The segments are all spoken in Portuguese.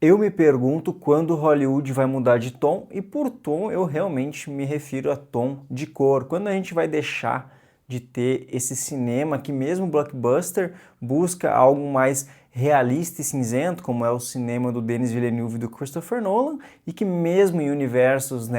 Eu me pergunto quando Hollywood vai mudar de tom, e por tom eu realmente me refiro a tom de cor. Quando a gente vai deixar de ter esse cinema que mesmo blockbuster busca algo mais realista e cinzento, como é o cinema do Denis Villeneuve e do Christopher Nolan, e que mesmo em universos,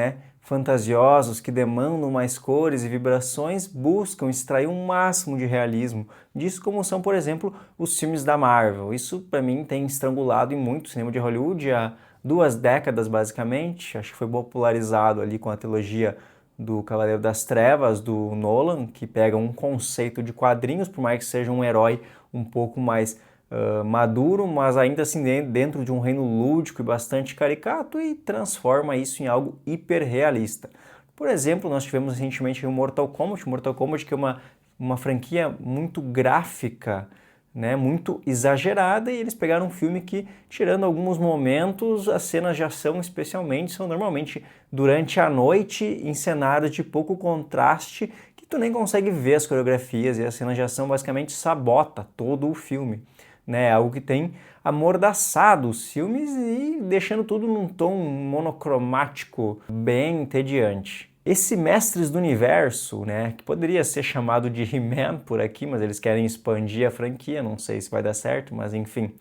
fantasiosos que demandam mais cores e vibrações, buscam extrair um máximo de realismo disso, como são, por exemplo, os filmes da Marvel. Isso, para mim, tem estrangulado em muito cinema de Hollywood há 2 décadas, basicamente. Acho que foi popularizado ali com a trilogia do Cavaleiro das Trevas, do Nolan, que pega um conceito de quadrinhos, por mais que seja um herói um pouco mais maduro, mas ainda assim dentro de um reino lúdico e bastante caricato, e transforma isso em algo hiperrealista. Por exemplo, nós tivemos recentemente o Mortal Kombat, que é uma franquia muito gráfica, muito exagerada, e eles pegaram um filme que, tirando alguns momentos, as cenas de ação especialmente são normalmente durante a noite, em cenários de pouco contraste, que tu nem consegue ver as coreografias, e as cenas de ação basicamente sabota todo o filme. Algo que tem amordaçado os filmes e deixando tudo num tom monocromático bem entediante. Esse Mestres do Universo, que poderia ser chamado de He-Man por aqui, mas eles querem expandir a franquia, não sei se vai dar certo, mas enfim.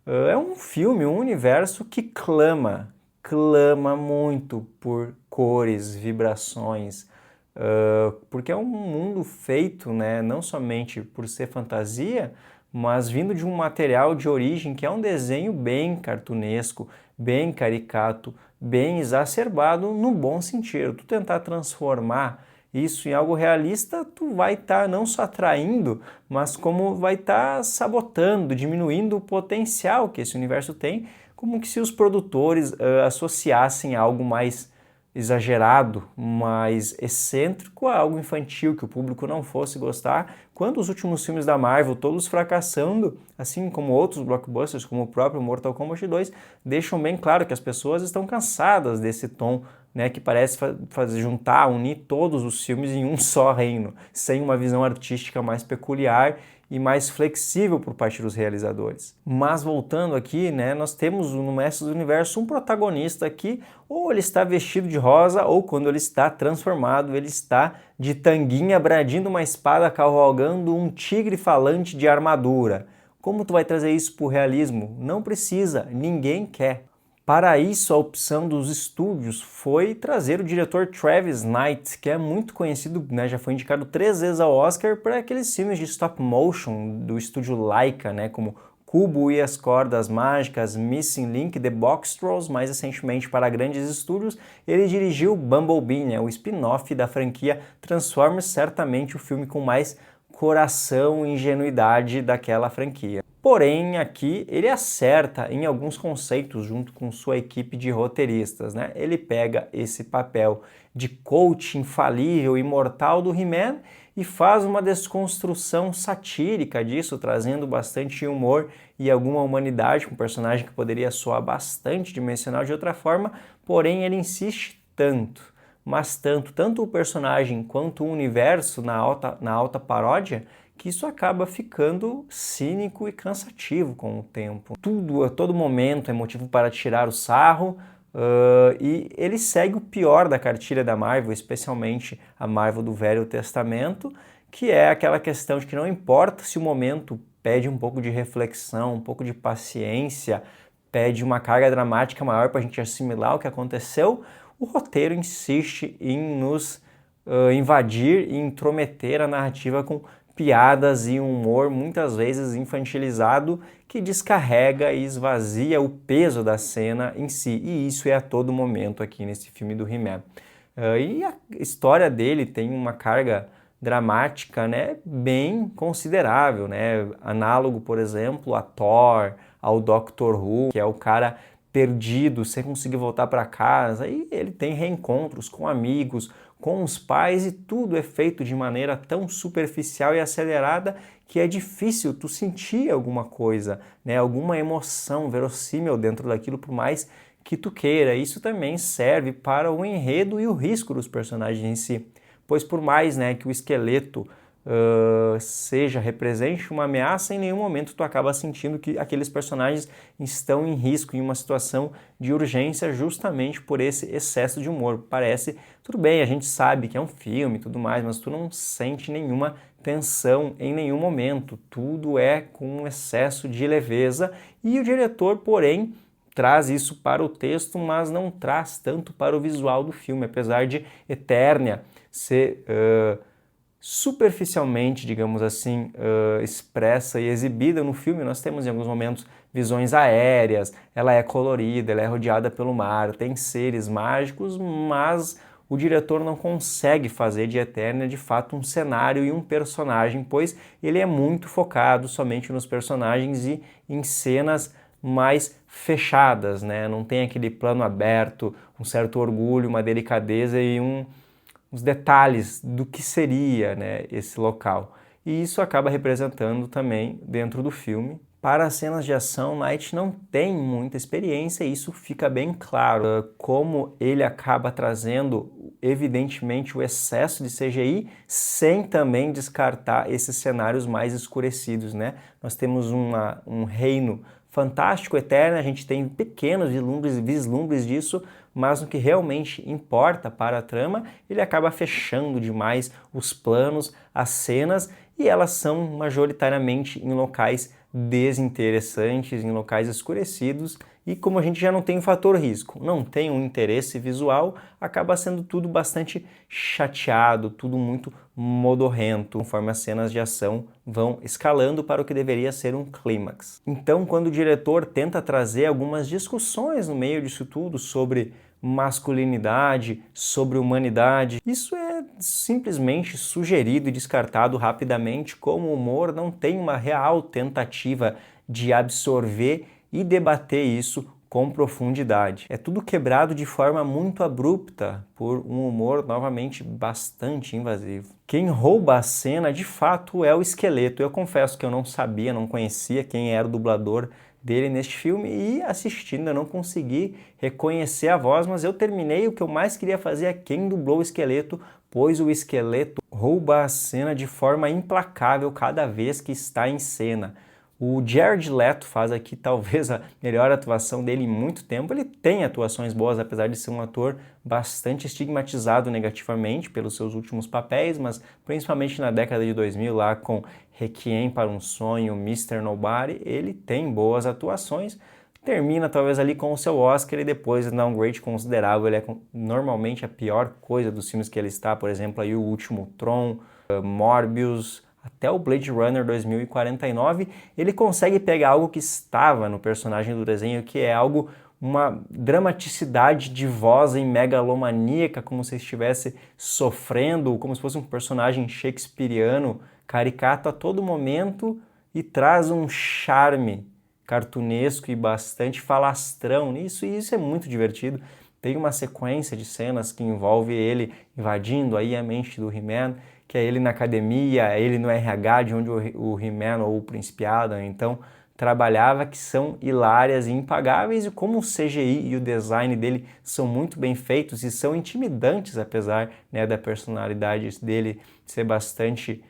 É um filme, um universo que clama muito por cores, vibrações, porque é um mundo feito, não somente por ser fantasia, mas vindo de um material de origem que é um desenho bem cartunesco, bem caricato, bem exacerbado no bom sentido. Tu tentar transformar isso em algo realista, tu vai estar não só atraindo, mas como vai estar sabotando, diminuindo o potencial que esse universo tem, como que se os produtores associassem algo mais exagerado, mais excêntrico a algo infantil, que o público não fosse gostar, quando os últimos filmes da Marvel, todos fracassando, assim como outros blockbusters, como o próprio Mortal Kombat 2, deixam bem claro que as pessoas estão cansadas desse tom, que parece fazer juntar, unir todos os filmes em um só reino, sem uma visão artística mais peculiar e mais flexível por parte dos realizadores. Mas voltando aqui, nós temos no Mestres do Universo um protagonista que ou ele está vestido de rosa, ou quando ele está transformado, ele está de tanguinha, bradindo uma espada, cavalgando um tigre falante de armadura. Como tu vai trazer isso para o realismo? Não precisa, ninguém quer. Para isso, a opção dos estúdios foi trazer o diretor Travis Knight, que é muito conhecido, já foi indicado 3 vezes ao Oscar para aqueles filmes de stop motion do estúdio Laika, como Kubo e as Cordas Mágicas, Missing Link, The Box Trolls. Mais recentemente para grandes estúdios, ele dirigiu Bumblebee, o spin-off da franquia Transformers, certamente o filme com mais coração e ingenuidade daquela franquia. Porém, aqui ele acerta em alguns conceitos junto com sua equipe de roteiristas. Ele pega esse papel de coach infalível, imortal do He-Man e faz uma desconstrução satírica disso, trazendo bastante humor e alguma humanidade com um personagem que poderia soar bastante dimensional de outra forma, porém ele insiste tanto, mas tanto o personagem quanto o universo na alta paródia, que isso acaba ficando cínico e cansativo com o tempo. Tudo, a todo momento, é motivo para tirar o sarro, e ele segue o pior da cartilha da Marvel, especialmente a Marvel do Velho Testamento, que é aquela questão de que não importa se o momento pede um pouco de reflexão, um pouco de paciência, pede uma carga dramática maior para a gente assimilar o que aconteceu, o roteiro insiste em nos invadir e intrometer a narrativa com piadas e um humor muitas vezes infantilizado que descarrega e esvazia o peso da cena em si. E isso é a todo momento aqui nesse filme do He-Man. E a história dele tem uma carga dramática, bem considerável, análogo, por exemplo, a Thor, ao Doctor Who, que é o cara perdido, sem conseguir voltar para casa, e ele tem reencontros com amigos, com os pais, e tudo é feito de maneira tão superficial e acelerada que é difícil tu sentir alguma coisa, alguma emoção verossímil dentro daquilo, por mais que tu queira. Isso também serve para o enredo e o risco dos personagens em si, pois por mais que o esqueleto represente uma ameaça, em nenhum momento tu acaba sentindo que aqueles personagens estão em risco, em uma situação de urgência, justamente por esse excesso de humor. Parece, tudo bem, a gente sabe que é um filme e tudo mais, mas tu não sente nenhuma tensão em nenhum momento, tudo é com um excesso de leveza, e o diretor, porém, traz isso para o texto, mas não traz tanto para o visual do filme, apesar de Eternia ser superficialmente, digamos assim, expressa e exibida no filme. Nós temos em alguns momentos visões aéreas, ela é colorida, ela é rodeada pelo mar, tem seres mágicos, mas o diretor não consegue fazer de Eternia de fato um cenário e um personagem, pois ele é muito focado somente nos personagens e em cenas mais fechadas, né? Não tem aquele plano aberto, um certo orgulho, uma delicadeza e uns detalhes do que seria, né, esse local. E isso acaba representando também dentro do filme. Para as cenas de ação, Night não tem muita experiência, e isso fica bem claro. Como ele acaba trazendo, evidentemente, o excesso de CGI, sem também descartar esses cenários mais escurecidos, né? Nós temos um reino fantástico, eterno, a gente tem pequenos vislumbres disso, mas no que realmente importa para a trama, ele acaba fechando demais os planos, as cenas, e elas são majoritariamente em locais desinteressantes, em locais escurecidos, e como a gente já não tem o fator risco, não tem um interesse visual, acaba sendo tudo bastante chateado, tudo muito modorrento, conforme as cenas de ação vão escalando para o que deveria ser um clímax. Então, quando o diretor tenta trazer algumas discussões no meio disso tudo sobre masculinidade, sobre humanidade, isso é simplesmente sugerido e descartado rapidamente, como o humor não tem uma real tentativa de absorver e debater isso com profundidade. É tudo quebrado de forma muito abrupta por um humor novamente bastante invasivo. Quem rouba a cena de fato é o Esqueleto. Eu confesso que eu não sabia, não conhecia quem era o dublador dele neste filme, e assistindo eu não consegui reconhecer a voz, mas eu terminei. O que eu mais queria fazer é quem dublou o Esqueleto, pois o Esqueleto rouba a cena de forma implacável cada vez que está em cena. O Jared Leto faz aqui talvez a melhor atuação dele em muito tempo. Ele tem atuações boas, apesar de ser um ator bastante estigmatizado negativamente pelos seus últimos papéis, mas principalmente na década de 2000, lá com Requiem para um Sonho, Mr. Nobody, ele tem boas atuações. Termina talvez ali com o seu Oscar e depois dá um downgrade considerável. Ele é normalmente a pior coisa dos filmes que ele está, por exemplo, aí o último Tron, Morbius, até o Blade Runner 2049, ele consegue pegar algo que estava no personagem do desenho, que é algo, uma dramaticidade de voz em megalomaníaca, como se estivesse sofrendo, como se fosse um personagem shakespeariano, caricato a todo momento, e traz um charme cartunesco e bastante falastrão nisso, e isso é muito divertido. Tem uma sequência de cenas que envolve ele invadindo aí a mente do He-Man, que é ele na academia, é ele no RH, de onde o He-Man ou o Príncipe Adam, então, trabalhava, que são hilárias e impagáveis, e como o CGI e o design dele são muito bem feitos e são intimidantes, apesar, né, da personalidade dele ser bastante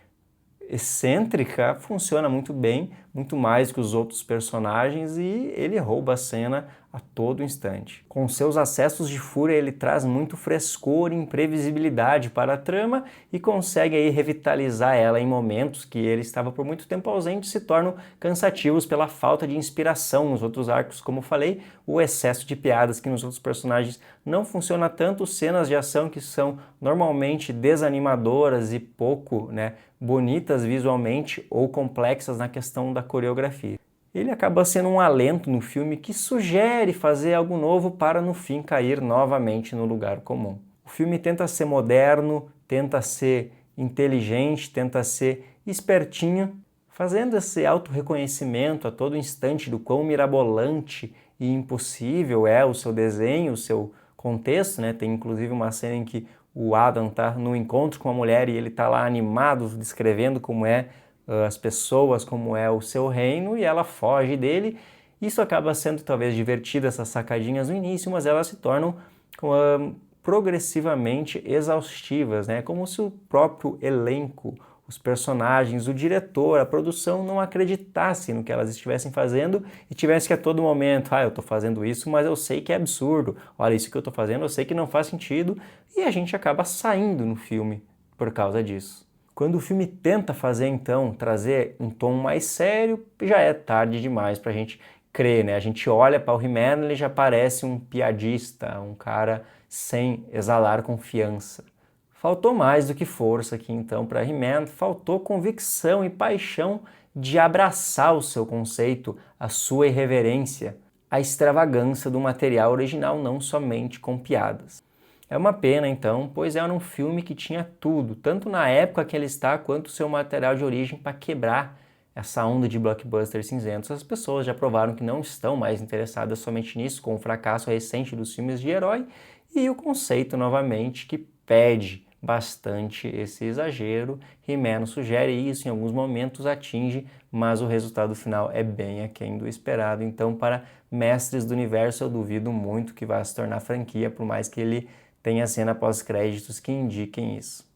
excêntrica, funciona muito bem, muito mais que os outros personagens, e ele rouba a cena a todo instante. Com seus acessos de fúria, ele traz muito frescor e imprevisibilidade para a trama e consegue aí revitalizar ela em momentos que ele estava por muito tempo ausente, se tornam cansativos pela falta de inspiração nos outros arcos, como falei, o excesso de piadas que nos outros personagens não funciona tanto, cenas de ação que são normalmente desanimadoras e pouco, né, bonitas visualmente ou complexas na questão da coreografia. Ele acaba sendo um alento no filme que sugere fazer algo novo para no fim cair novamente no lugar comum. O filme tenta ser moderno, tenta ser inteligente, tenta ser espertinho, fazendo esse autorreconhecimento a todo instante do quão mirabolante e impossível é o seu desenho, o seu contexto, né? Tem inclusive uma cena em que o Adam está no encontro com a mulher e ele está lá animado, descrevendo como é as pessoas, como é o seu reino, e ela foge dele. Isso acaba sendo talvez divertido, essas sacadinhas no início, mas elas se tornam progressivamente exaustivas, né? Como se o próprio elenco, os personagens, o diretor, a produção não acreditassem no que elas estivessem fazendo e tivessem que a todo momento, eu estou fazendo isso, mas eu sei que é absurdo, olha, isso que eu estou fazendo eu sei que não faz sentido, e a gente acaba saindo no filme por causa disso. Quando o filme tenta fazer, então, trazer um tom mais sério, já é tarde demais pra gente crer, né? A gente olha para o He-Man, ele já parece um piadista, um cara sem exalar confiança. Faltou mais do que força aqui, então, para He-Man, faltou convicção e paixão de abraçar o seu conceito, a sua irreverência, a extravagância do material original, não somente com piadas. É uma pena, então, pois era um filme que tinha tudo, tanto na época que ele está, quanto o seu material de origem para quebrar essa onda de blockbusters cinzentos. As pessoas já provaram que não estão mais interessadas somente nisso, com o fracasso recente dos filmes de herói, e o conceito, novamente, que pede bastante esse exagero. He-Man sugere isso, em alguns momentos atinge, mas o resultado final é bem aquém do esperado. Então, para Mestres do Universo, eu duvido muito que vá se tornar franquia, por mais que ele tem a cena pós-créditos que indiquem isso.